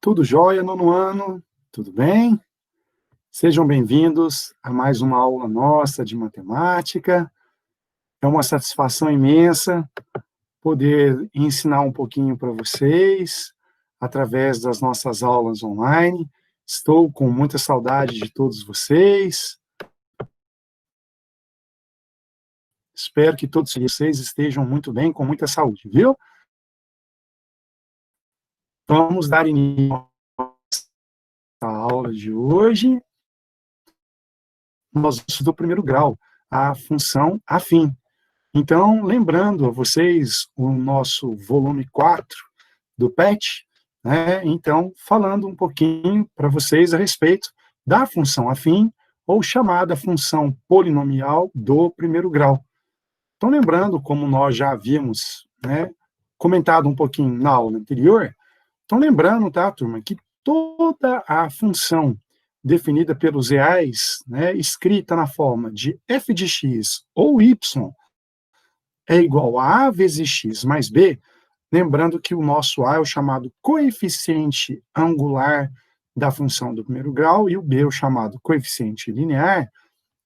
Tudo jóia, nono ano? Tudo bem? Sejam bem-vindos a mais uma aula nossa de matemática. É uma satisfação imensa poder ensinar um pouquinho para vocês através das nossas aulas online. Estou com muita saudade de todos vocês. Espero que todos vocês estejam muito bem, com muita saúde, viu? Vamos dar início à aula de hoje. Nós do primeiro grau, a função afim. Então, lembrando a vocês o nosso volume 4 do PET, né? Então, falando um pouquinho para vocês a respeito da função afim, ou chamada função polinomial do primeiro grau. Então, lembrando, como nós já havíamos, né, comentado um pouquinho na aula anterior, então lembrando, tá, turma, que toda a função definida pelos reais, né, escrita na forma de f de x ou y, é igual a A vezes x mais B, lembrando que o nosso A é o chamado coeficiente angular da função do primeiro grau, e o B é o chamado coeficiente linear,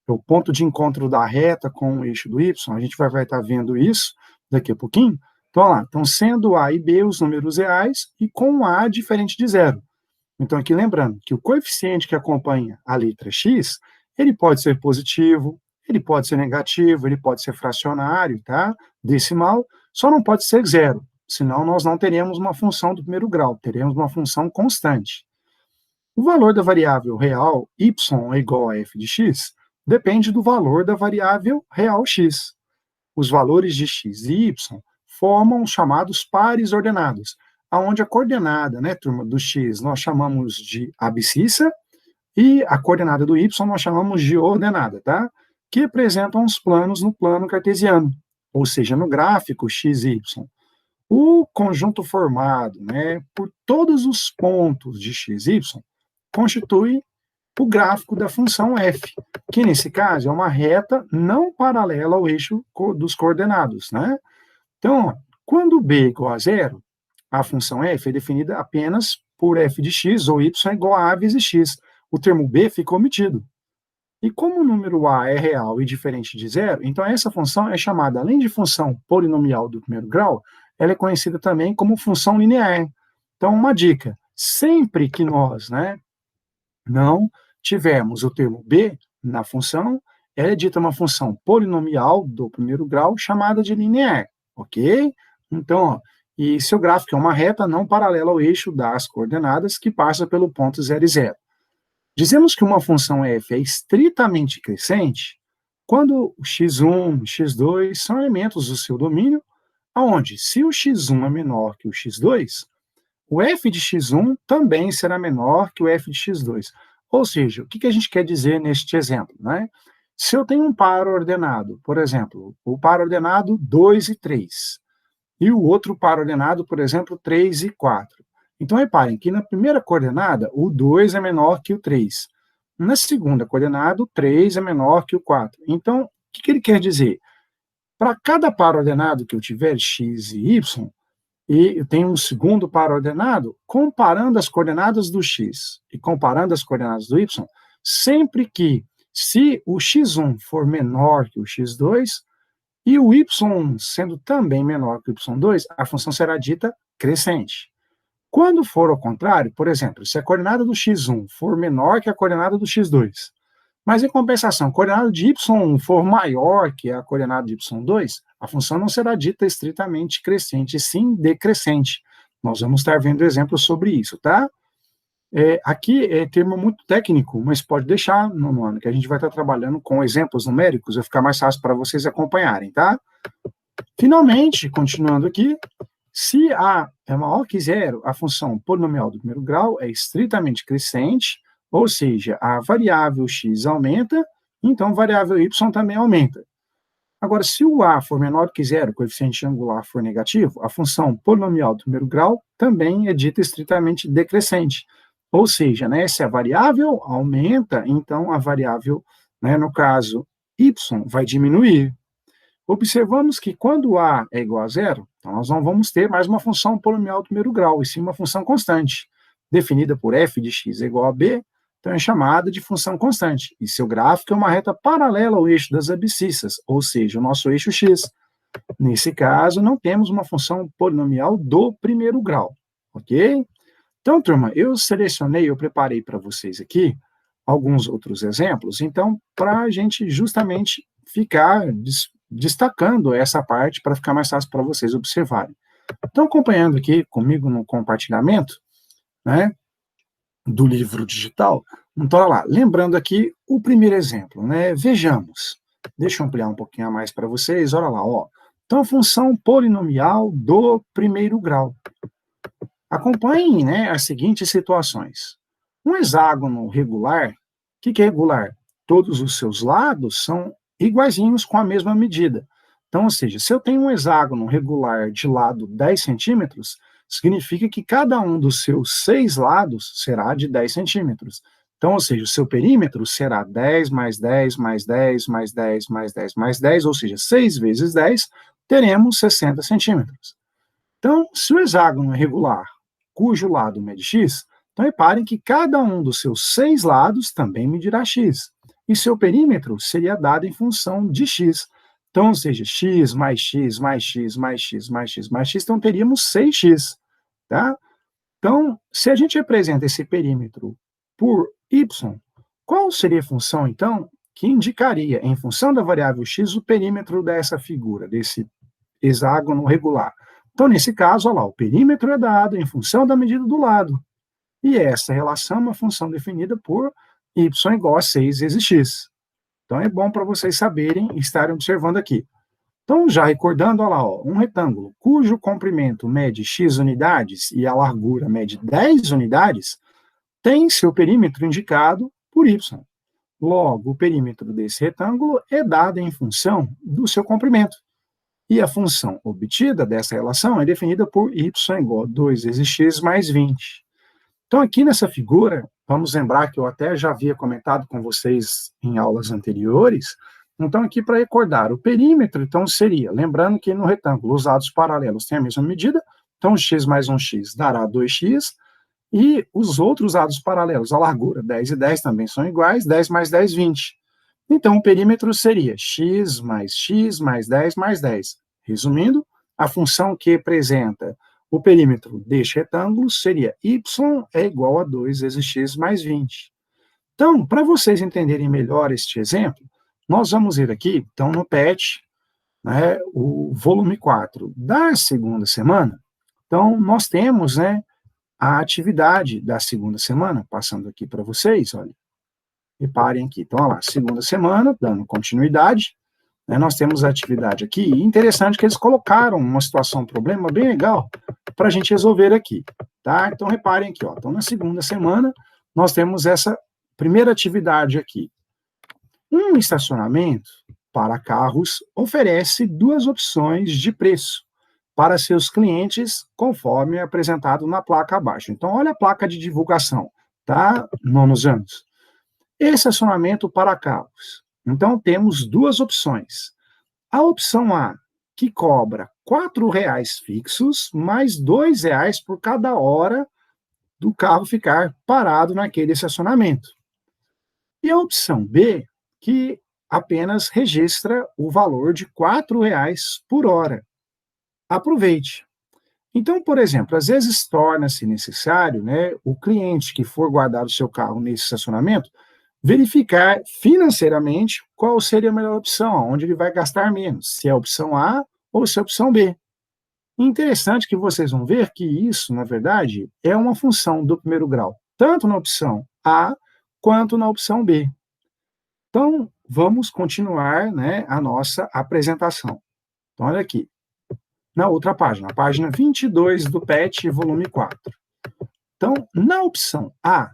é o ponto de encontro da reta com o eixo do y, a gente vai estar vendo isso daqui a pouquinho. Então, olha lá, então sendo A e B os números reais, e com A diferente de zero. Então, aqui lembrando que o coeficiente que acompanha a letra x, ele pode ser positivo, ele pode ser negativo, ele pode ser fracionário, tá? Decimal, só não pode ser zero, senão nós não teremos uma função do primeiro grau, teremos uma função constante. O valor da variável real y é igual a f de x depende do valor da variável real x. Os valores de x e y formam os chamados pares ordenados, aonde a coordenada, né, turma, do x nós chamamos de abscissa e a coordenada do y nós chamamos de ordenada, tá? Que representam os planos no plano cartesiano, ou seja, no gráfico x e y. O conjunto formado, né, por todos os pontos de x e y constitui o gráfico da função f, que nesse caso é uma reta não paralela ao eixo dos coordenados, né? Então, quando b é igual a zero, a função f é definida apenas por f de x ou y é igual a vezes x. O termo b fica omitido. E como o número a é real e diferente de zero, então essa função é chamada, além de função polinomial do primeiro grau, ela é conhecida também como função linear. Então, uma dica, sempre que nós, né, não tivermos o termo b na função, é dita uma função polinomial do primeiro grau chamada de linear, ok? Então, ó, e seu gráfico é uma reta não paralela ao eixo das coordenadas que passa pelo ponto 0 e 0. Dizemos que uma função f é estritamente crescente quando o x1 e x2 são elementos do seu domínio, onde, se o x1 é menor que o x2, o f de x1 também será menor que o f de x2. Ou seja, o que a gente quer dizer neste exemplo, né? Se eu tenho um par ordenado, por exemplo, o par ordenado 2 e 3, e o outro par ordenado, por exemplo, 3 e 4. Então, reparem que na primeira coordenada, o 2 é menor que o 3. Na segunda coordenada, o 3 é menor que o 4. Então, o que ele quer dizer? Para cada par ordenado que eu tiver, x e y, e eu tenho um segundo par ordenado, comparando as coordenadas do x e comparando as coordenadas do y, sempre que, se o x1 for menor que o x2, e o y sendo também menor que o y2, a função será dita crescente. Quando for ao contrário, por exemplo, se a coordenada do x1 for menor que a coordenada do x2, mas em compensação, a coordenada de y for maior que a coordenada de y2, a função não será dita estritamente crescente, sim decrescente. Nós vamos estar vendo exemplos sobre isso, tá? Aqui é termo muito técnico, mas pode deixar no ano, que a gente vai estar trabalhando com exemplos numéricos, vai ficar mais fácil para vocês acompanharem, tá? Finalmente, continuando aqui, se A é maior que zero, a função polinomial do primeiro grau é estritamente crescente, ou seja, a variável x aumenta, então a variável y também aumenta. Agora, se o A for menor que zero, o coeficiente angular for negativo, a função polinomial do primeiro grau também é dita estritamente decrescente. Ou seja, né, se a variável aumenta, então a variável, né, no caso, y vai diminuir. Observamos que quando A é igual a zero, então nós não vamos ter mais uma função polinomial do primeiro grau, e sim uma função constante. definida por f de x igual a b, então é chamada de função constante, e seu gráfico é uma reta paralela ao eixo das abscissas, ou seja, o nosso eixo x. Nesse caso, não temos uma função polinomial do primeiro grau, ok? Então, turma, eu preparei para vocês aqui alguns outros exemplos, então, para a gente justamente ficar destacando essa parte, para ficar mais fácil para vocês observarem. Então, acompanhando aqui comigo no compartilhamento, né, do livro digital, então, olha lá, lembrando aqui o primeiro exemplo, né, vejamos, deixa eu ampliar um pouquinho a mais para vocês, olha lá, ó, então, função polinomial do primeiro grau. Acompanhem, né, as seguintes situações. Um hexágono regular, o que é regular? Todos os seus lados são iguaizinhos com a mesma medida. Então, ou seja, se eu tenho um hexágono regular de lado 10 centímetros, significa que cada um dos seus 6 lados será de 10 centímetros. Então, ou seja, o seu perímetro será 10 mais 10 mais 10 mais 10 mais 10 mais 10, ou seja, 6 vezes 10, teremos 60 centímetros. Então, se o hexágono é regular, cujo lado mede x, então reparem que cada um dos seus 6 lados também medirá x. E seu perímetro seria dado em função de x. Então, ou seja, x mais x mais x mais x mais x mais x, então teríamos 6x. Tá? Então, se a gente representa esse perímetro por y, qual seria a função, então, que indicaria, em função da variável x, o perímetro dessa figura, desse hexágono regular? Então, nesse caso, olha lá, o perímetro é dado em função da medida do lado. E essa relação é uma função definida por y igual a 6 vezes x. Então, é bom para vocês saberem e estarem observando aqui. Então, já recordando, olha lá, ó, um retângulo cujo comprimento mede x unidades e a largura mede 10 unidades, tem seu perímetro indicado por y. Logo, o perímetro desse retângulo é dado em função do seu comprimento. E a função obtida dessa relação é definida por y igual a 2 vezes x mais 20. Então, aqui nessa figura, vamos lembrar que eu até já havia comentado com vocês em aulas anteriores. Então, aqui para recordar, o perímetro, então, seria, lembrando que no retângulo os lados paralelos têm a mesma medida, então x mais 1x dará 2x, e os outros lados paralelos, a largura 10 e 10 também são iguais, 10 mais 10, 20. Então, o perímetro seria x mais 10 mais 10. Resumindo, a função que representa o perímetro deste retângulo seria y é igual a 2 vezes x mais 20. Então, para vocês entenderem melhor este exemplo, nós vamos ver aqui, então, no PET, né, o volume 4 da segunda semana. Então, nós temos, né, a atividade da segunda semana, passando aqui para vocês, olha. Reparem aqui, então, olha lá, segunda semana, dando continuidade, né, nós temos a atividade aqui, e interessante que eles colocaram uma situação, um problema bem legal, para a gente resolver aqui, tá? Então, reparem aqui, ó, então, na segunda semana, nós temos essa primeira atividade aqui. Um estacionamento para carros oferece duas opções de preço para seus clientes, conforme apresentado na placa abaixo. Então, olha a placa de divulgação, tá? Nonos anos. Estacionamento para carros. Então, temos duas opções. A opção A, que cobra R$ 4,00 fixos, mais R$ 2,00 por cada hora do carro ficar parado naquele estacionamento. E a opção B, que apenas registra o valor de R$ 4,00 por hora. Aproveite. Então, por exemplo, às vezes torna-se necessário, né, o cliente que for guardar o seu carro nesse estacionamento, verificar financeiramente qual seria a melhor opção, onde ele vai gastar menos, se é a opção A ou se é a opção B. Interessante que vocês vão ver que isso, na verdade, é uma função do primeiro grau, tanto na opção A quanto na opção B. Então, vamos continuar, né, a nossa apresentação. Então, olha aqui, na outra página, a página 22 do PET, volume 4. Então, na opção A,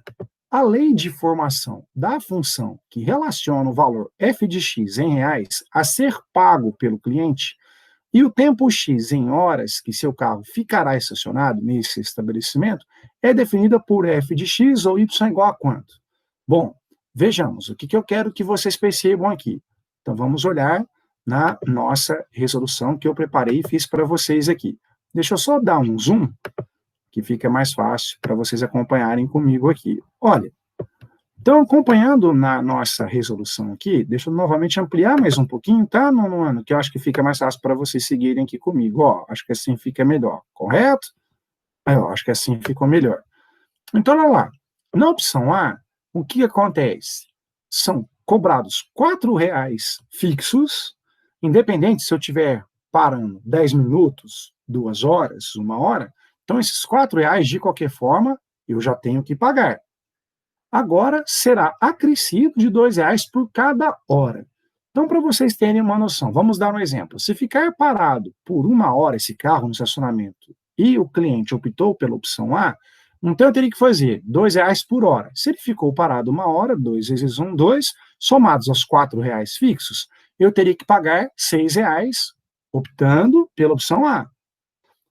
a lei de formação da função que relaciona o valor f de x em reais a ser pago pelo cliente e o tempo x em horas que seu carro ficará estacionado nesse estabelecimento é definida por f de x ou y igual a quanto? Bom, vejamos, o que eu quero que vocês percebam aqui. Então, vamos olhar na nossa resolução que eu preparei e fiz para vocês aqui. Deixa eu só dar um zoom que fica mais fácil para vocês acompanharem comigo aqui. Olha, então, acompanhando na nossa resolução aqui, deixa eu novamente ampliar mais um pouquinho, tá, nono ano, que eu acho que fica mais fácil para vocês seguirem aqui comigo. Ó, acho que assim fica melhor, correto? Eu acho que assim ficou melhor. Então, olha lá. Na opção A, o que acontece? São cobrados R$ 4 fixos, independente se eu estiver parando 10 minutos, 2 horas, 1 hora, então esses R$ 4, de qualquer forma, eu já tenho que pagar. Agora será acrescido de R$ 2 por cada hora. Então, para vocês terem uma noção, vamos dar um exemplo. Se ficar parado por 1 hora esse carro no estacionamento e o cliente optou pela opção A, então eu teria que fazer R$ 2 por hora. Se ele ficou parado 1 hora, 2 vezes 1, 2, somados aos R$ 4 fixos, eu teria que pagar R$ 6 optando pela opção A.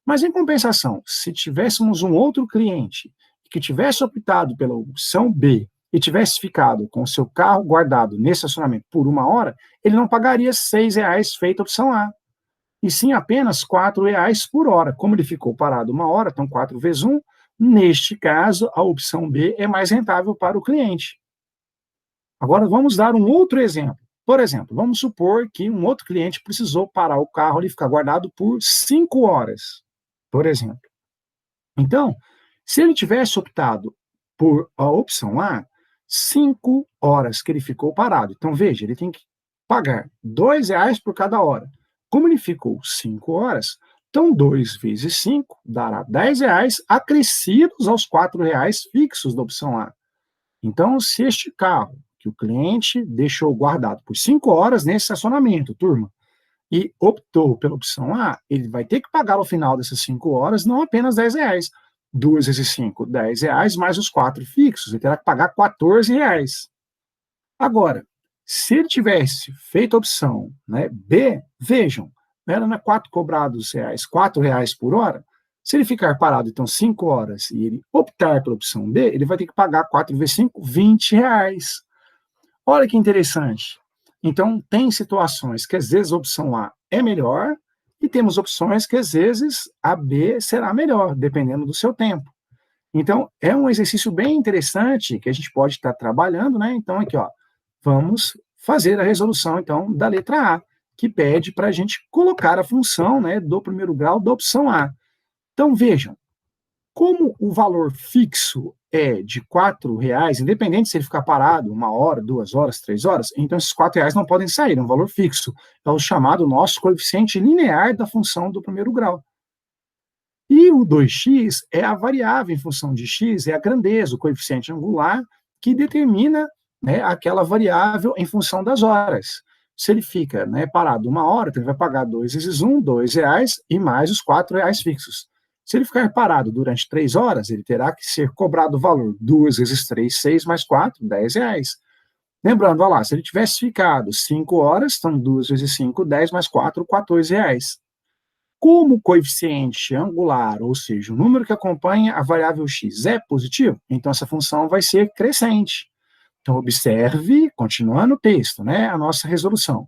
Mas, em compensação, se tivéssemos um outro cliente que tivesse optado pela opção B e tivesse ficado com o seu carro guardado nesse estacionamento por 1 hora, ele não pagaria R$ 6 feita a opção A, e sim apenas R$ 4 por hora. Como ele ficou parado 1 hora, então 4 vezes 1, neste caso, a opção B é mais rentável para o cliente. Agora, vamos dar um outro exemplo. Por exemplo, vamos supor que um outro cliente precisou parar o carro e ficar guardado por 5 horas, por exemplo. Então, se ele tivesse optado por a opção A, 5 horas que ele ficou parado. Então, veja, ele tem que pagar R$ 2 por cada hora. Como ele ficou 5 horas, então 2 vezes 5 dará R$ 10 acrescidos aos R$ 4 fixos da opção A. Então, se este carro que o cliente deixou guardado por 5 horas nesse estacionamento, turma, e optou pela opção A, ele vai ter que pagar ao final dessas 5 horas não apenas R$ 10. 2 vezes 5, R$ 10, mais os 4 fixos, ele terá que pagar R$ 14. Agora, se ele tivesse feito a opção, né, B, vejam, era na 4 cobrados reais, R$ 4 por hora, se ele ficar parado, então, 5 horas, e ele optar pela opção B, ele vai ter que pagar 4 vezes 5, R$ 20. Olha que interessante. Então, tem situações que, às vezes, a opção A é melhor, e temos opções que, às vezes, a B será melhor, dependendo do seu tempo. Então, é um exercício bem interessante que a gente pode estar trabalhando, né? Então, aqui, ó, vamos fazer a resolução, então, da letra A, que pede para a gente colocar a função, né, do primeiro grau da opção A. Então, vejam, como o valor fixo é de R$ 4, independente se ele ficar parado 1 hora, 2 horas, 3 horas, então esses R$ 4 não podem sair, é um valor fixo. É o chamado nosso coeficiente linear da função do primeiro grau. E o 2x é a variável em função de x, é a grandeza, o coeficiente angular, que determina, né, aquela variável em função das horas. Se ele fica, né, parado 1 hora, então ele vai pagar 2 vezes 1, R$ 2, e mais os R$ 4 fixos. Se ele ficar parado durante 3 horas, ele terá que ser cobrado o valor 2 vezes 3, 6, mais 4, R$ 10. Lembrando, olha lá, se ele tivesse ficado 5 horas, então 2 vezes 5, 10, mais 4, R$ 14. Como o coeficiente angular, ou seja, o número que acompanha a variável x é positivo, então essa função vai ser crescente. Então, observe, continuando o texto, né, a nossa resolução,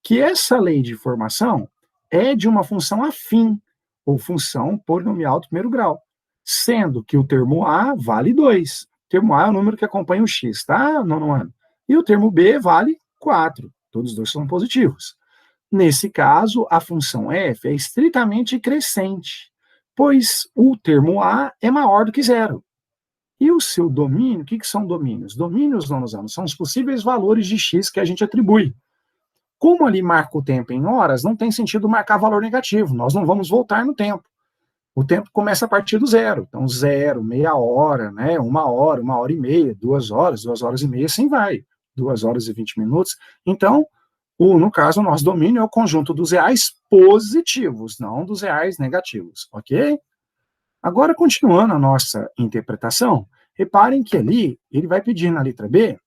que essa lei de formação é de uma função afim, ou função polinomial do primeiro grau, sendo que o termo A vale 2. O termo A é o número que acompanha o x, tá, nono ano? E o termo B vale 4. Todos os dois são positivos. Nesse caso, a função f é estritamente crescente, pois o termo A é maior do que zero. E o seu domínio, o que são domínios? Domínios, nonos anos, são os possíveis valores de x que a gente atribui. Como ali marca o tempo em horas, não tem sentido marcar valor negativo, nós não vamos voltar no tempo. O tempo começa a partir do zero, então 0, meia hora, né, 1 hora, 1 hora e meia, 2 horas, 2 horas e meia, assim vai, 2 horas e 20 minutos. Então, no caso, o nosso domínio é o conjunto dos reais positivos, não dos reais negativos, ok? Agora, continuando a nossa interpretação, reparem que ali ele vai pedir na letra B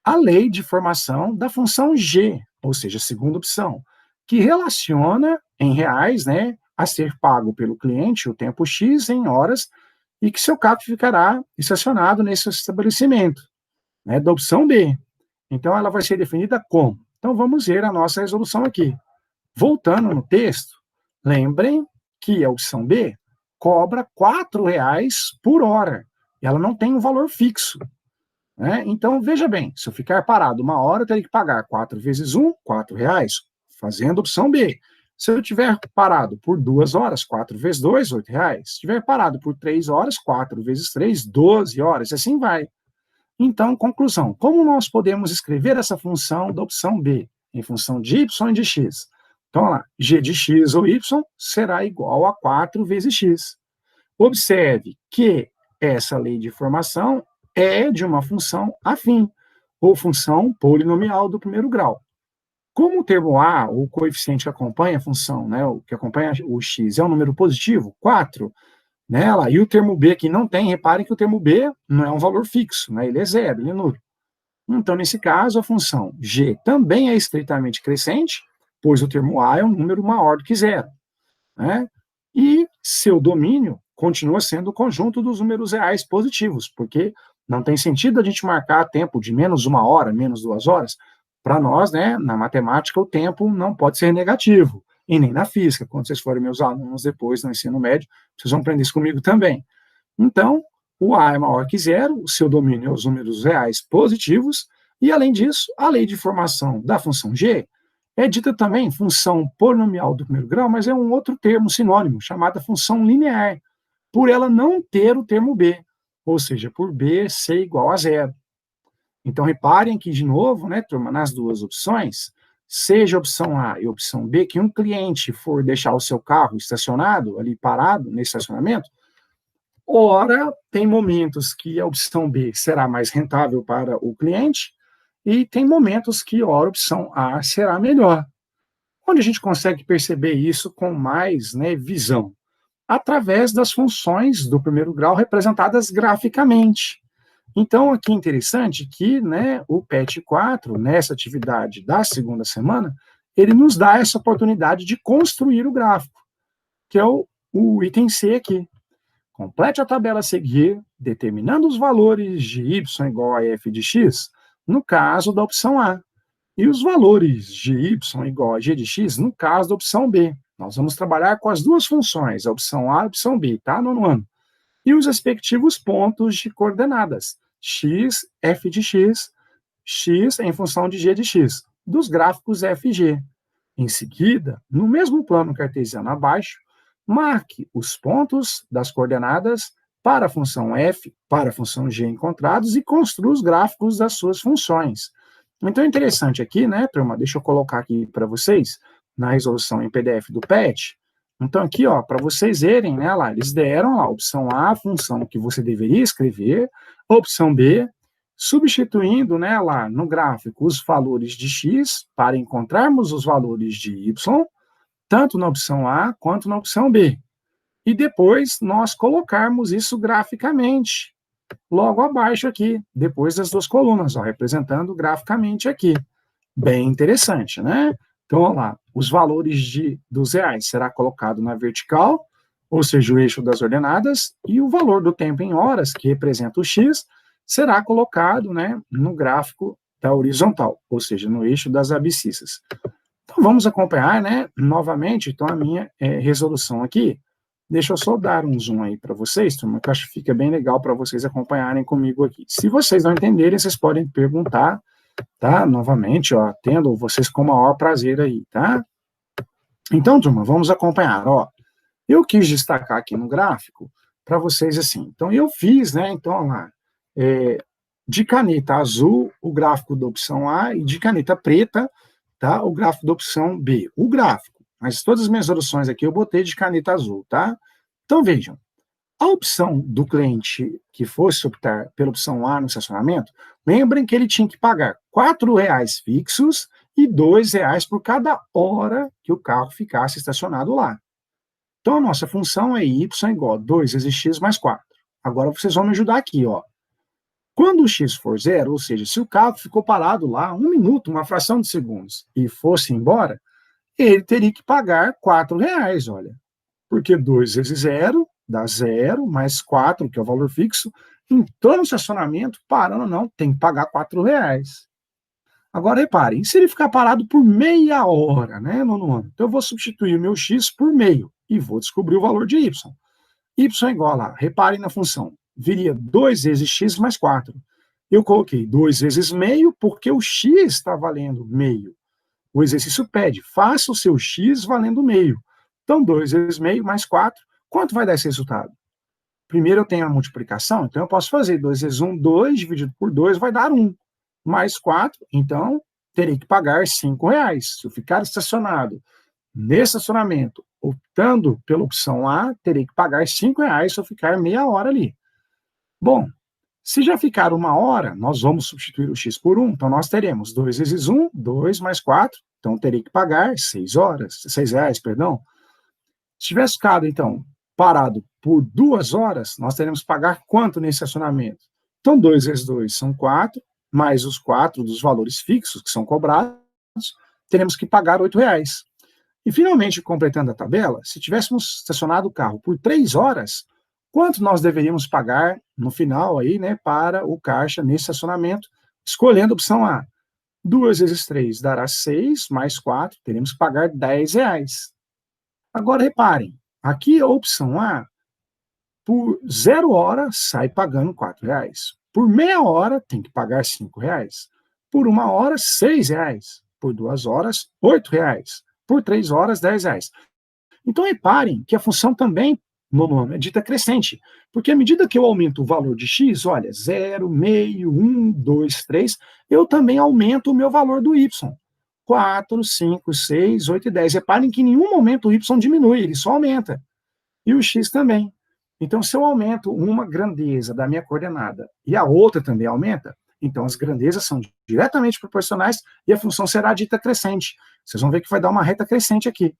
a lei de formação da função g, ou seja, a segunda opção, que relaciona em reais, né, a ser pago pelo cliente o tempo x em horas e que seu carro ficará estacionado nesse estabelecimento, né, da opção B. Então, ela vai ser definida como? Então, vamos ver a nossa resolução aqui. Voltando no texto, lembrem que a opção B cobra R$ 4 por hora. Ela não tem um valor fixo. Né? Então, veja bem, se eu ficar parado 1 hora, eu teria que pagar 4 vezes 1, R$ 4, fazendo a opção B. Se eu tiver parado por 2 horas, 4 vezes 2, R$ 8. Se tiver parado por 3 horas, 4 vezes 3, 12 horas, e assim vai. Então, conclusão, como nós podemos escrever essa função da opção B, em função de y e de x? Então, olha lá, g de x ou y será igual a 4 vezes x. Observe que essa lei de formação é de uma função afim, ou função polinomial do primeiro grau. Como o termo A, o coeficiente que acompanha a função, né, o que acompanha o x, é um número positivo, 4, né, e o termo B que não tem, reparem que o termo B não é um valor fixo, né, ele é zero, ele é nulo. Então, nesse caso, a função g também é estritamente crescente, pois o termo A é um número maior do que zero. Né? E seu domínio continua sendo o conjunto dos números reais positivos, porque não tem sentido a gente marcar tempo de menos 1 hora, menos 2 horas. Para nós, né, na matemática, o tempo não pode ser negativo, e nem na física. Quando vocês forem meus alunos depois no ensino médio, vocês vão aprender isso comigo também. Então, o A é maior que zero, o seu domínio é os números reais positivos, e além disso, a lei de formação da função g é dita também função polinomial do primeiro grau, mas é um outro termo sinônimo, chamada função linear, por ela não ter o termo b, ou seja, por b ser igual a zero. Então, reparem que, de novo, né, turma, nas duas opções, seja a opção A e a opção B, que um cliente for deixar o seu carro estacionado, ali parado, nesse estacionamento, ora, tem momentos que a opção B será mais rentável para o cliente, e tem momentos que, ora, a opção A será melhor. Onde a gente consegue perceber isso com mais, né, visão? Através das funções do primeiro grau representadas graficamente. Então, aqui é interessante que, né, o PET 4, nessa atividade da segunda semana, ele nos dá essa oportunidade de construir o gráfico, que é o item C aqui. Complete a tabela a seguir, determinando os valores de y igual a f de x, no caso da opção A, e os valores de y igual a g de x, no caso da opção B. Nós vamos trabalhar com as duas funções, a opção A e a opção B, tá, nono ano? E os respectivos pontos de coordenadas, x, f de x em função de g de x, dos gráficos f e g. Em seguida, no mesmo plano cartesiano abaixo, marque os pontos das coordenadas para a função f, para a função g encontrados e construa os gráficos das suas funções. Então, é interessante aqui, né, turma, deixa eu colocar aqui para vocês, na resolução em PDF do PET. Então, aqui, ó, para vocês verem, né, lá, eles deram lá, a opção A, a função que você deveria escrever, a opção B, substituindo, né, lá no gráfico os valores de x para encontrarmos os valores de y, tanto na opção A quanto na opção B. E depois nós colocarmos isso graficamente, logo abaixo aqui, depois das duas colunas, ó, representando graficamente aqui. Bem interessante, né? Então, olha lá, os valores dos reais será colocado na vertical, ou seja, o eixo das ordenadas, e o valor do tempo em horas, que representa o x, será colocado, né, no gráfico da horizontal, ou seja, no eixo das abscissas. Então, vamos acompanhar, né, novamente, então, a minha resolução aqui. Deixa eu só dar um zoom aí para vocês, turma, que eu acho que fica bem legal para vocês acompanharem comigo aqui. Se vocês não entenderem, vocês podem perguntar, tá? Novamente, ó, atendo vocês com o maior prazer aí, tá? Então, turma, vamos acompanhar, ó. Eu quis destacar aqui no gráfico para vocês assim. Então, eu fiz, né, então, ó lá, de caneta azul, o gráfico da opção A, e de caneta preta, tá, o gráfico da opção B. O gráfico. Mas todas as minhas soluções aqui eu botei de caneta azul, tá? Então, vejam, a opção do cliente que fosse optar pela opção A no estacionamento, lembrem que ele tinha que pagar R$ 4 fixos e R$ 2 por cada hora que o carro ficasse estacionado lá. Então, a nossa função é y igual a 2 vezes x mais 4. Agora, vocês vão me ajudar aqui, ó. Quando o x for zero, ou seja, se o carro ficou parado lá 1 minuto, uma fração de segundos, e fosse embora, ele teria que pagar R$ 4, olha. Porque 2 vezes 0 dá 0, mais 4, que é o valor fixo, entrou no estacionamento, parando ou não, tem que pagar R$ 4. Agora, reparem, se ele ficar parado por meia hora, né, nono ano, então eu vou substituir o meu x por meio, e vou descobrir o valor de y. y é igual lá, reparem na função, viria 2 vezes x mais 4. Eu coloquei 2 vezes meio, porque o x está valendo meio. O exercício pede, faça o seu x valendo meio. Então, 2 vezes meio mais 4, quanto vai dar esse resultado? Primeiro eu tenho a multiplicação, então eu posso fazer 2 vezes 1, 2, dividido por 2 vai dar 1. Mais 4, então terei que pagar R$5. Se eu ficar estacionado nesse estacionamento, optando pela opção A, terei que pagar R$5 se eu ficar meia hora ali. Bom, se já ficar uma hora, nós vamos substituir o x por 1, então nós teremos 2 vezes 1, 2 mais 4, então terei que pagar R$6, perdão. Se tivesse ficado, então, parado por 2 horas, nós teremos que pagar quanto nesse estacionamento? Então, 2 vezes 2 são 4, mais os 4 dos valores fixos que são cobrados, teremos que pagar R$8. E, finalmente, completando a tabela, se tivéssemos estacionado o carro por 3 horas, quanto nós deveríamos pagar no final aí, né, para o caixa nesse estacionamento, escolhendo a opção A. 2 vezes 3 dará 6, mais 4, teremos que pagar R$10. Agora, reparem, aqui a opção A, por 0 hora, sai pagando R$4. Por meia hora, tem que pagar R$5. Por 1 hora, R$6. Por 2 horas, R$8. Por 3 horas, R$10. Então, reparem que a função também, no nome, é dita crescente, porque à medida que eu aumento o valor de x, olha, 0, meio, 1, 2, 3, eu também aumento o meu valor do y. 4, 5, 6, 8 e 10. Reparem que em nenhum momento o y diminui, ele só aumenta. E o x também. Então, se eu aumento uma grandeza da minha coordenada e a outra também aumenta, então as grandezas são diretamente proporcionais e a função será dita crescente. Vocês vão ver que vai dar uma reta crescente aqui.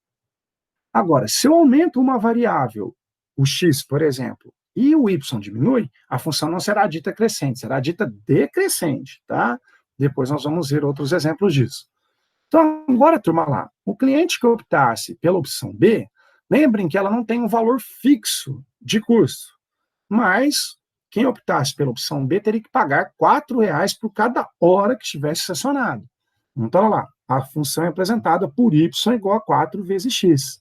Agora, se eu aumento uma variável, o x, por exemplo, e o y diminui, a função não será dita crescente, será dita decrescente, tá? Depois nós vamos ver outros exemplos disso. Então, agora, turma, lá, o cliente que optasse pela opção B, lembrem que ela não tem um valor fixo de custo, mas quem optasse pela opção B teria que pagar R$4 por cada hora que estivesse estacionado. Então, olha lá, a função é apresentada por y igual a 4 vezes x.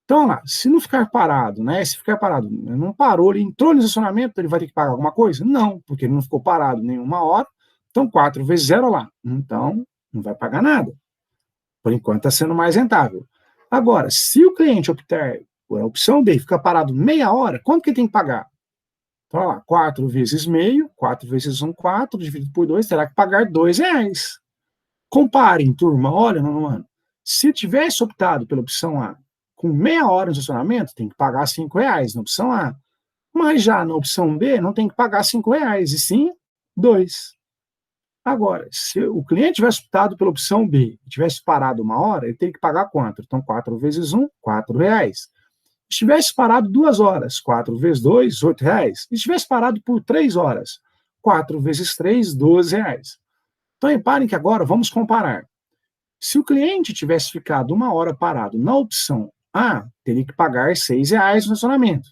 Então, olha lá, se não ficar parado, né, se ficar parado, não parou, ele entrou no estacionamento, ele vai ter que pagar alguma coisa? Não, porque ele não ficou parado nenhuma hora, então 4 vezes 0, olha lá, então não vai pagar nada. Por enquanto está sendo mais rentável. Agora, se o cliente optar por a opção B e ficar parado meia hora, quanto que ele tem que pagar? Então, olha lá, 4 vezes meio, 4 vezes 1, 4, dividido por 2, terá que pagar R$2. Comparem, turma, olha, no ano. Se tivesse optado pela opção A, com meia hora de estacionamento, tem que pagar R$5 na opção A. Mas já na opção B, não tem que pagar R$5, e sim 2. Agora, se o cliente tivesse optado pela opção B e tivesse parado uma hora, ele teria que pagar quanto? Então, 4 vezes 1, R$4. Se tivesse parado 2 horas, 4 vezes 2, R$8. E se tivesse parado por 3 horas, 4 vezes 3, R$12. Então, reparem que agora vamos comparar. Se o cliente tivesse ficado 1 hora parado na opção A, teria que pagar R$6 no estacionamento.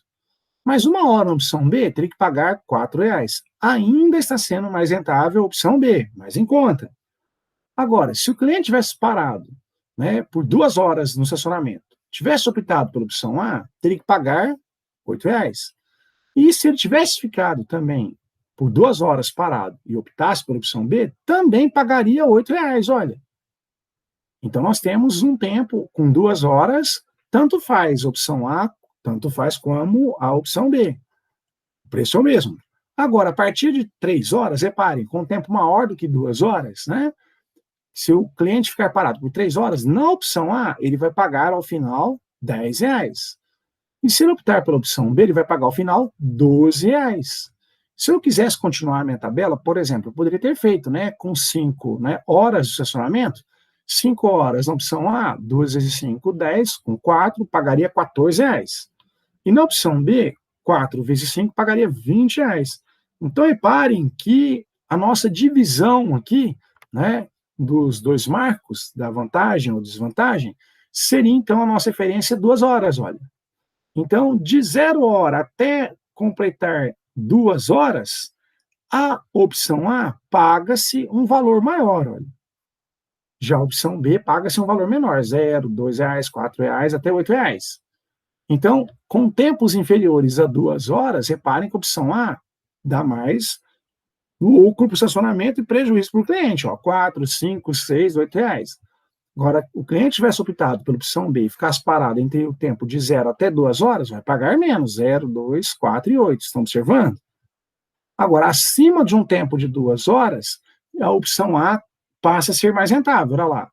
Mas 1 hora na opção B, teria que pagar R$4. Ainda está sendo mais rentável a opção B, mais em conta. Agora, se o cliente tivesse parado, né, por 2 horas no estacionamento, tivesse optado pela opção A, teria que pagar R$8. E se ele tivesse ficado também por 2 horas parado e optasse pela opção B, também pagaria R$8, olha. Então, nós temos um tempo com 2 horas, tanto faz a opção A, tanto faz como a opção B. O preço é o mesmo. Agora, a partir de 3 horas, reparem, com um tempo maior do que 2 horas, né? Se o cliente ficar parado por 3 horas, na opção A, ele vai pagar ao final R$10. E se ele optar pela opção B, ele vai pagar ao final R$12. Se eu quisesse continuar a minha tabela, por exemplo, eu poderia ter feito, né, com 5, né, horas de estacionamento, 5 horas na opção A, 2 vezes 5, 10, com 4, pagaria R$14. E na opção B, 4 vezes 5 pagaria R$20. Então, reparem que a nossa divisão aqui, né, dos dois marcos, da vantagem ou desvantagem, seria, então, a nossa referência 2 horas, olha. Então, de 0 hora até completar 2 horas, a opção A paga-se um valor maior, olha. Já a opção B paga-se um valor menor, 0, R$2, R$4, até R$8. Então, com tempos inferiores a 2 horas, reparem que a opção A dá mais lucro para o estacionamento e prejuízo para o cliente, ó, 4, 5, 6, 8 reais. Agora, o cliente tivesse optado pela opção B e ficasse parado entre o tempo de 0 até 2 horas, vai pagar menos, 0, 2, 4 e 8, estão observando? Agora, acima de um tempo de 2 horas, a opção A passa a ser mais rentável, olha lá.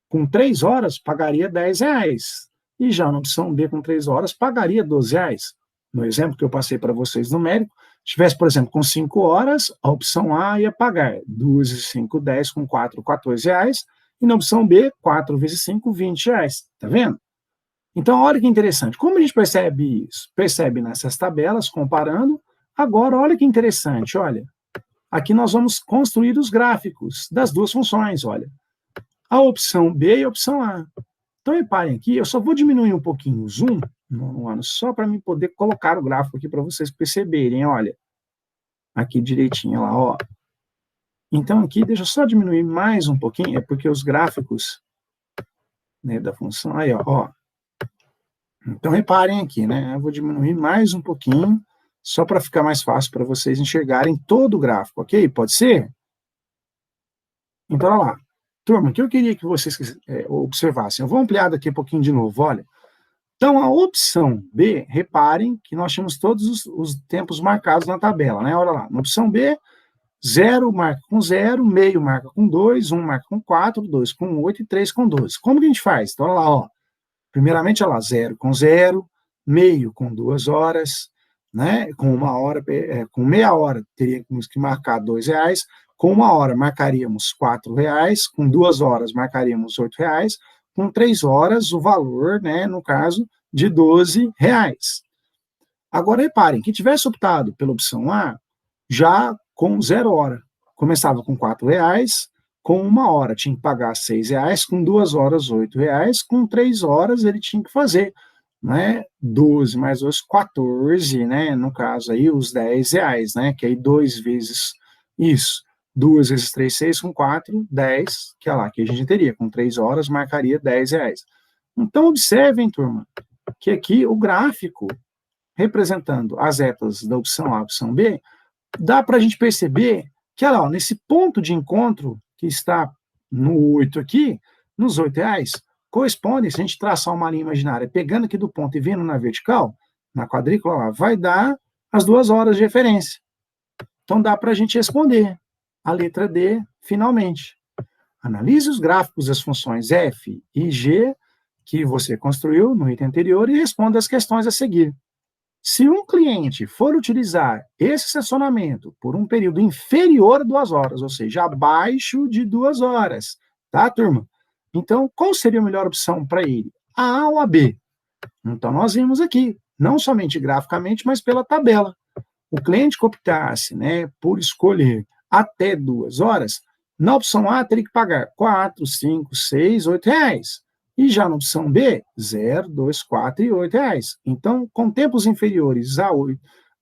Com 3 horas, pagaria 10 reais. E já na opção B, com 3 horas, pagaria 12 reais. No exemplo que eu passei para vocês numérico, tivesse, por exemplo, com 5 horas, a opção A ia pagar 2 vezes 5, 10, com 4, 14 reais, e na opção B, 4 vezes 5, 20 reais. Tá vendo? Então, olha que interessante. Como a gente percebe isso? Percebe nessas tabelas, comparando. Agora, olha que interessante, olha. Aqui nós vamos construir os gráficos das duas funções, olha. A opção B e a opção A. Então, reparem aqui, eu só vou diminuir um pouquinho o zoom, só para mim poder colocar o gráfico aqui para vocês perceberem, olha. Aqui direitinho, lá, ó. Então, aqui, deixa eu só diminuir mais um pouquinho, é porque os gráficos, né, da função, aí, ó. Então, reparem aqui, né, eu vou diminuir mais um pouquinho, só para ficar mais fácil para vocês enxergarem todo o gráfico, ok? Pode ser? Então, olha lá. Turma, o que eu queria que vocês observassem, eu vou ampliar daqui um pouquinho de novo, olha. Então, a opção B, reparem que nós temos todos os tempos marcados na tabela, né? Olha lá, na opção B, 0 marca com 0, meio marca com 2, 1 marca com 4, 2 com 8 e 3 com 12. Como que a gente faz? Então, olha lá, ó. Primeiramente, olha lá, 0 com 0, meio com 2 horas, né? Com 1 hora, com meia hora, teríamos que marcar 2 reais, com 1 hora marcaríamos 4 reais, com 2 horas marcaríamos 8 reais, com 3 horas o valor, né, no caso, de 12 reais. Agora, reparem, quem tivesse optado pela opção A, já com 0 hora, começava com 4 reais, com 1 hora tinha que pagar 6 reais, com 2 horas 8 reais, com 3 horas ele tinha que fazer, né, 12 mais 2, 14, né, no caso aí os 10 reais, né, que aí 2 vezes isso, 2 vezes 3, 6, com 4, 10, que é lá, que a gente teria, com 3 horas marcaria 10 reais. Então, observem, turma, que aqui o gráfico, representando as retas da opção A e opção B, dá para a gente perceber que, olha lá, nesse ponto de encontro, que está no 8 aqui, nos 8 reais, corresponde, se a gente traçar uma linha imaginária, pegando aqui do ponto e vindo na vertical, na quadrícula, lá, vai dar as 2 horas de referência. Então, dá para a gente responder a letra D, finalmente. Analise os gráficos das funções f e g que você construiu no item anterior e responda as questões a seguir. Se um cliente for utilizar esse estacionamento por um período inferior a 2 horas, ou seja, abaixo de 2 horas, tá, turma? Então, qual seria a melhor opção para ele? A A ou a B? Então, nós vimos aqui, não somente graficamente, mas pela tabela. O cliente que optasse, né, por escolher até 2 horas, na opção A teria que pagar 4, 5, 6, 8 reais. E já na opção B, 0, 2, 4 e 8 reais. Então, com tempos inferiores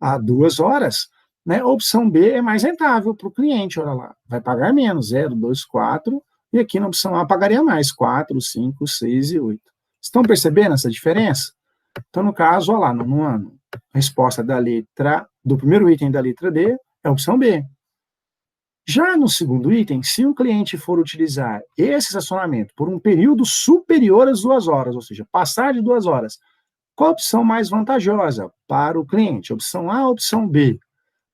a 2 horas, né, a opção B é mais rentável para o cliente, olha lá. Vai pagar menos, 0, 2, 4, e aqui na opção A pagaria mais, 4, 5, 6 e 8. Estão percebendo essa diferença? Então, no caso, olha lá, no ano, a resposta do primeiro item da letra D é a opção B. Já no segundo item, se o cliente for utilizar esse estacionamento por um período superior às 2 horas, ou seja, passar de 2 horas, qual a opção mais vantajosa para o cliente? Opção A ou opção B?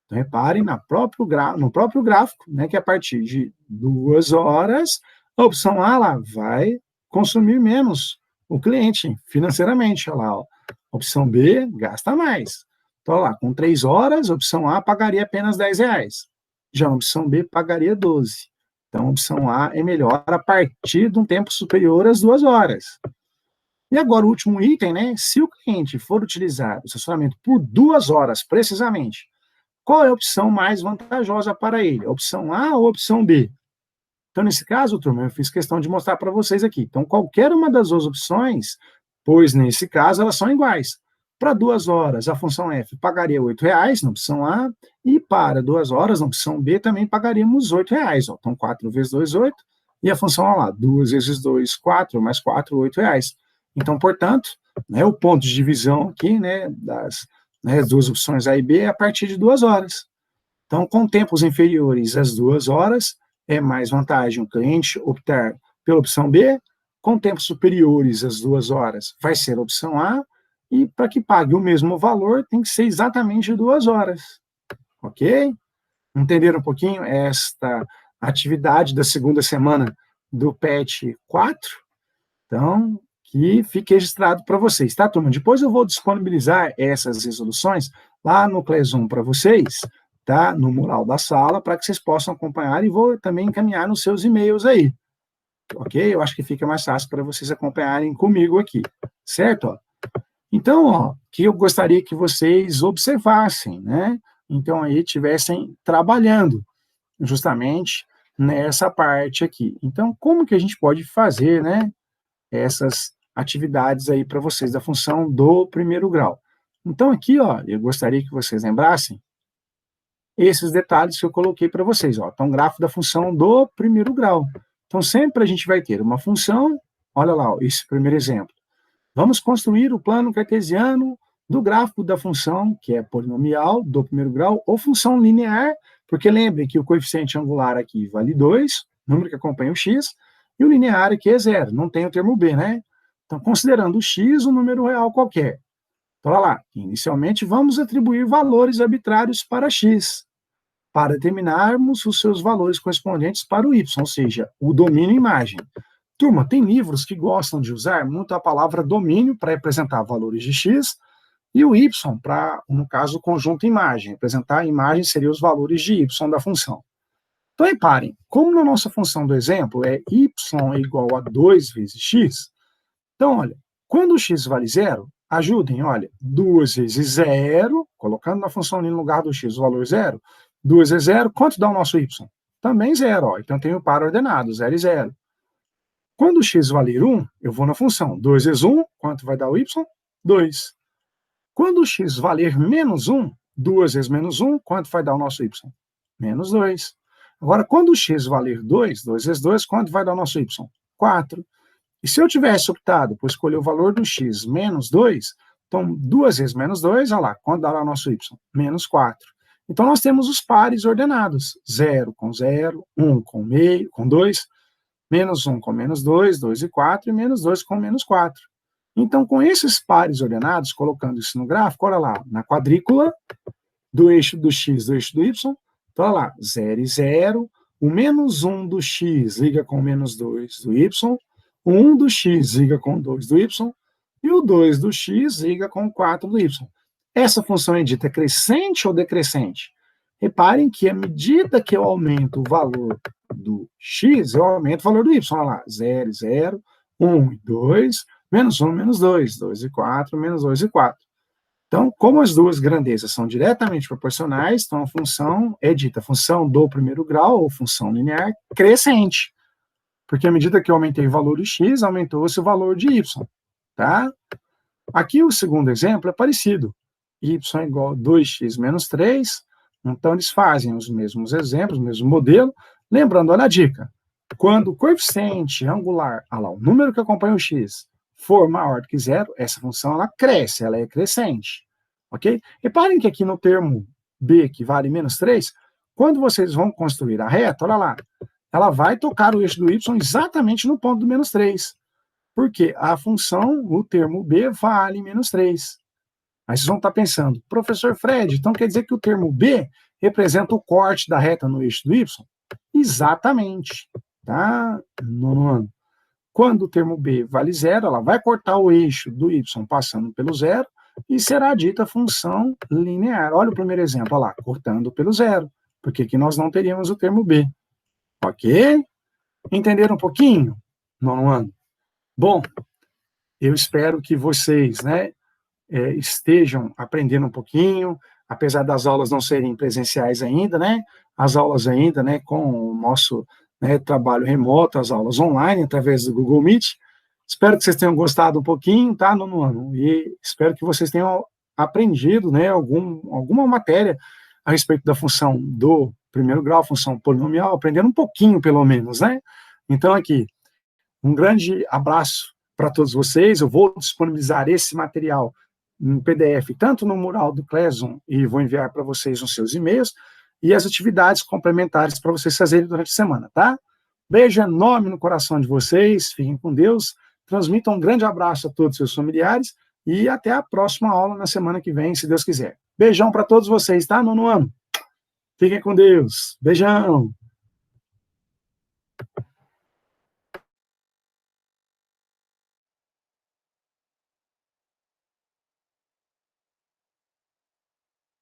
Então, reparem no próprio gráfico, né, que a partir de 2 horas, a opção A lá vai consumir menos o cliente financeiramente. Olha lá, ó. Opção B gasta mais. Então, olha lá, com 3 horas, a opção A pagaria apenas 10 reais. Já a opção B pagaria 12. Então, a opção A é melhor a partir de um tempo superior às 2 horas. E agora, o último item, né? Se o cliente for utilizar o estacionamento por 2 horas, precisamente, qual é a opção mais vantajosa para ele? A opção A ou a opção B? Então, nesse caso, turma, eu fiz questão de mostrar para vocês aqui. Então, qualquer uma das duas opções, pois nesse caso elas são iguais. Para 2 horas, a função f pagaria 8 reais na opção A, e para 2 horas, na opção B, também pagaríamos 8 reais. Ó. Então, 4 vezes 2, 8, e a função, ó lá, 2 vezes 2, 4, mais 4, 8 reais. Então, portanto, né, o ponto de divisão aqui, né, das duas opções A e B é a partir de 2 horas. Então, com tempos inferiores às 2 horas, é mais vantagem o cliente optar pela opção B, com tempos superiores às 2 horas, vai ser a opção A, e para que pague o mesmo valor, tem que ser exatamente 2 horas, ok? Entenderam um pouquinho esta atividade da segunda semana do PET 4? Então, que fique registrado para vocês, tá, turma? Depois eu vou disponibilizar essas resoluções lá no Classroom para vocês, tá? No mural da sala, para que vocês possam acompanhar e vou também encaminhar nos seus e-mails aí, ok? Eu acho que fica mais fácil para vocês acompanharem comigo aqui, certo? Então, ó, que eu gostaria que vocês observassem, né? Então, aí, estivessem trabalhando justamente nessa parte aqui. Então, como que a gente pode fazer, né, essas atividades aí para vocês da função do primeiro grau? Então, aqui, ó, eu gostaria que vocês lembrassem esses detalhes que eu coloquei para vocês, ó. Então, gráfico da função do primeiro grau. Então, sempre a gente vai ter uma função, olha lá, ó, esse primeiro exemplo. Vamos construir o plano cartesiano do gráfico da função, que é polinomial, do primeiro grau, ou função linear, porque lembrem que o coeficiente angular aqui vale 2, número que acompanha o x, e o linear aqui é 0, não tem o termo b, né? Então, considerando o x um número real qualquer. Então, olha lá, inicialmente vamos atribuir valores arbitrários para x, para determinarmos os seus valores correspondentes para o y, ou seja, o domínio imagem. Turma, tem livros que gostam de usar muito a palavra domínio para representar valores de x e o y para, no caso, o conjunto imagem. Representar a imagem seria os valores de y da função. Então, reparem, como na nossa função do exemplo é y é igual a 2 vezes x, então, olha, quando o x vale 0, ajudem, olha, 2 vezes 0, colocando na função ali no lugar do x o valor 0, 2 vezes 0, quanto dá o nosso y? Também 0, ó, então tem o par ordenado, 0 e 0. Quando o x valer 1, eu vou na função 2 vezes 1, quanto vai dar o y? 2. Quando o x valer menos 1, 2 vezes menos 1, quanto vai dar o nosso y? Menos 2. Agora, quando o x valer 2, 2 vezes 2, quanto vai dar o nosso y? 4. E se eu tivesse optado por escolher o valor do x menos 2, então 2 vezes menos 2, olha lá, quanto dará o nosso y? Menos 4. Então nós temos os pares ordenados, 0 com 0, 1 com meio, com 2, menos 1 com menos 2, 2 e 4, e menos 2 com menos 4. Então, com esses pares ordenados, colocando isso no gráfico, olha lá, na quadrícula do eixo do x do eixo do y, então, olha lá, 0 e 0, o menos 1 do x liga com o menos 2 do y, o 1 do x liga com o 2 do y, e o 2 do x liga com o 4 do y. Essa função é dita crescente ou decrescente? Reparem que à medida que eu aumento o valor do x, eu aumento o valor do y. Olha lá, 0 e 0, 1 e 2, menos 1, menos 2, 2 e 4, menos 2 e 4. Então, como as duas grandezas são diretamente proporcionais, então a função é dita função do primeiro grau, ou função linear, crescente. Porque à medida que eu aumentei o valor de x, aumentou-se o valor de y. Tá? Aqui o segundo exemplo é parecido. Y é igual a 2x menos 3, então eles fazem os mesmos exemplos, o mesmo modelo. Lembrando, olha a dica, quando o coeficiente angular, olha lá, o número que acompanha o x, for maior do que 0, essa função ela cresce, ela é crescente. Ok? Reparem que aqui no termo b, que vale menos 3, quando vocês vão construir a reta, olha lá, ela vai tocar o eixo do y exatamente no ponto do menos 3. Porque a função, o termo b, vale menos 3. Aí vocês vão estar pensando, professor Fred, então quer dizer que o termo b representa o corte da reta no eixo do y? Exatamente. Tá? Nono ano. Quando o termo b vale 0, ela vai cortar o eixo do y passando pelo 0 e será dita função linear. Olha o primeiro exemplo, olha lá, cortando pelo 0, porque aqui nós não teríamos o termo b. Ok? Entenderam um pouquinho? Nono ano. Bom, eu espero que vocês, né, estejam aprendendo um pouquinho, apesar das aulas não serem presenciais ainda, né, as aulas ainda, né, com o nosso, né, trabalho remoto, as aulas online, através do Google Meet. Espero que vocês tenham gostado um pouquinho, tá, nono ano? E espero que vocês tenham aprendido, né, alguma matéria a respeito da função do primeiro grau, função polinomial, aprendendo um pouquinho, pelo menos, né? Então, aqui, um grande abraço para todos vocês. Eu vou disponibilizar esse material em PDF, tanto no mural do Classroom, e vou enviar para vocês nos seus e-mails, e as atividades complementares para vocês fazerem durante a semana, tá? Beijo enorme no coração de vocês, fiquem com Deus, transmitam um grande abraço a todos os seus familiares, e até a próxima aula na semana que vem, se Deus quiser. Beijão para todos vocês, tá? Nono ano. Fiquem com Deus. Beijão.